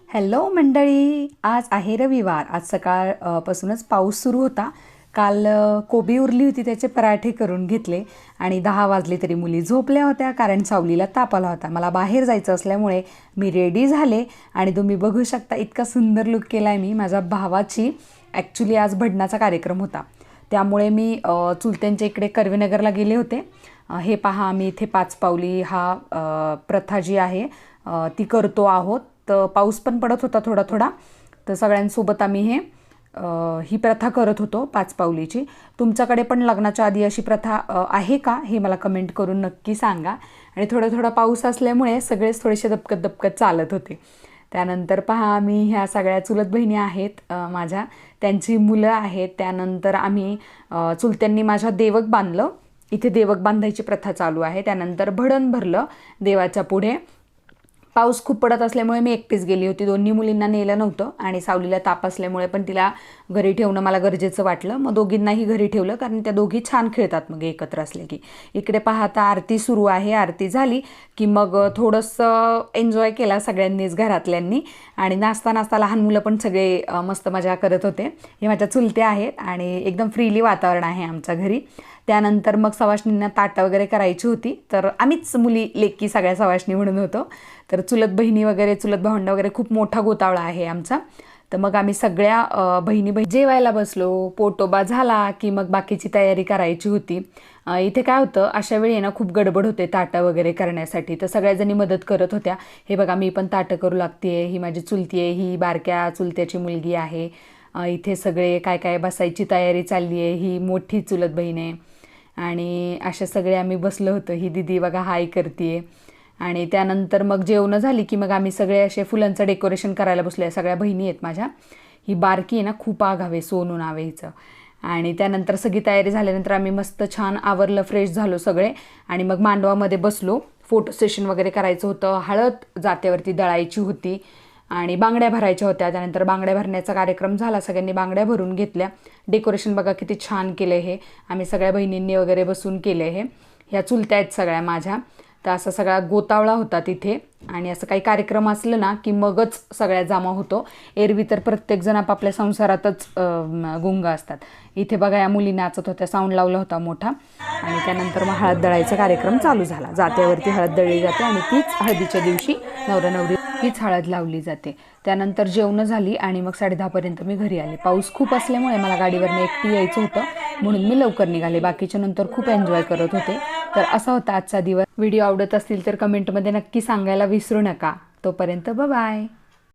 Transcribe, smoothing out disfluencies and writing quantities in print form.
Hello मंडळी, आज आहे रविवार. आज सकाळ पासूनच पाऊस सुरू होता. काल कोबी उरली होती, त्याचे पराठे करून घेतले आणि 10 वाजले तरी मुली झोपल्या होत्या कारण सावलीला ताप आला होता. मला बाहेर जायचं असल्यामुळे मी रेडी झाले आणि तुम्ही बघू शकता इतका सुंदर लुक केला आहे मी. माझ्या भावाची ॲक्च्युली आज भडनाचा कार्यक्रम होता, त्यामुळे मी चुलत्यांच्या इकडे कर्वेनगरला गेले होते. हे पहा, आम्ही इथे 5 पावली हा प्रथा जी आहे ती करतो आहोत. तर पाऊस पण पडत होता थोडा थोडा, तर सगळ्यांसोबत आम्ही ही प्रथा करत होतो 5 पावलीची. तुमच्याकडे पण लग्नाच्या आधी अशी प्रथा आहे का, हे मला कमेंट करून नक्की सांगा. आणि थोडा पाऊस असल्यामुळे सगळेच थोडेसे दबकत चालत होते. त्यानंतर पहा, आम्ही ह्या सगळ्या चुलत बहिणी आहेत माझ्या, त्यांची मुलं आहेत. त्यानंतर आम्ही चुलत्यांनी माझ्या देवक बांधलं. इथे देवक बांधायची प्रथा चालू आहे. त्यानंतर भडण भरलं देवाच्या पुढे. पाऊस खूप पडत असल्यामुळे मी एकटीच गेली होती, दोन्ही मुलींना नेलं नव्हतं आणि सावलीला ताप असल्यामुळे पण तिला घरी ठेवणं मला गरजेचं वाटलं. मग दोघींनाही घरी ठेवलं कारण त्या दोघी छान खेळतात मग एकत्र असले की. इकडे पाहता आरती सुरू आहे. आरती झाली की मग थोडंसं एन्जॉय केला सगळ्यांनीच घरातल्यांनी. आणि नाचता लहान मुलं पण सगळे मस्त मजा करत होते. हे माझ्या चुलते आहेत आणि एकदम फ्रीली वातावरण आहे आमच्या घरी. त्यानंतर मग सवाष्णींना ताटं वगैरे करायची होती, तर आम्हीच मुली लेकी सगळ्या सवाष्णी म्हणून होतो. तर चुलत बहिणी वगैरे, चुलत भावंडं वगैरे, खूप मोठा गोतावळा आहे आमचा. तर मग आम्ही सगळ्या बहिणी जेवायला बसलो. पोटोबा झाला की मग बाकीची तयारी करायची होती. इथे काय होतं, अशा वेळी ना खूप गडबड होते ताटं वगैरे करण्यासाठी, तर सगळ्याजणी मदत करत होत्या. हे बघा, मी पण ताटं करू लागते. ही माझी चुलती आहे, ही बारक्या चुलत्याची मुलगी आहे. इथे सगळे काय बसायची तयारी चालली आहे. ही मोठी चुलत बहीण आहे आणि अशा सगळे आम्ही बसलो होतो. ही दिदी बघा हाय करते. आणि त्यानंतर मग जेवणं झाली की मग आम्ही सगळे असे फुलांचं डेकोरेशन करायला बसलो. सगळ्या बहिणी आहेत माझ्या. ही बारकी आहे ना, खूप आगावे, सोनू नाव आहे हिचं. आणि त्यानंतर सगळी तयारी झाल्यानंतर आम्ही मस्त छान आवरलं, फ्रेश झालो सगळे आणि मग मांडवामध्ये बसलो. फोटो सेशन वगैरे करायचं होतं. हळद जात्यावरती दळायची होती आणि बांगड्या भरायच्या होत्या. त्यानंतर बांगड्या भरण्याचा कार्यक्रम झाला. सगळ्यांनी बांगड्या भरून घेतल्या. डेकोरेशन बघा किती छान केलं हे. आम्ही सगळ्या बहिणींनी वगैरे बसून केले हे. ह्या चुलत्या आहेत सगळ्या माझ्या. तर असा सगळा गोतावळा होता तिथे. आणि असं काही कार्यक्रम असलं ना की मगच सगळ्या जमा होतो. एरवी तर प्रत्येकजण आपापल्या संसारातच गुंग असतात. इथे बघा या मुली नाचत होत्या, साऊंड लावला होता मोठा. आणि त्यानंतर मग हळद दळायचा कार्यक्रम चालू झाला. जात्यावरती हळद दळली जाते आणि तीच हळदीच्या दिवशी नवरा नवरी हीच हळद लावली जाते. त्यानंतर जेवणं झाली आणि मग 10:30पर्यंत मी घरी आले. पाऊस खूप असल्यामुळे मला गाडीवरनं एकटी यायचं होतं, म्हणून मी लवकर निघाले. बाकीच्या नंतर खूप एन्जॉय करत होते. तर असा होता आजचा दिवस. व्हिडिओ आवडत असतील तर कमेंटमध्ये नक्की सांगायला विसरू नका. तोपर्यंत बाय.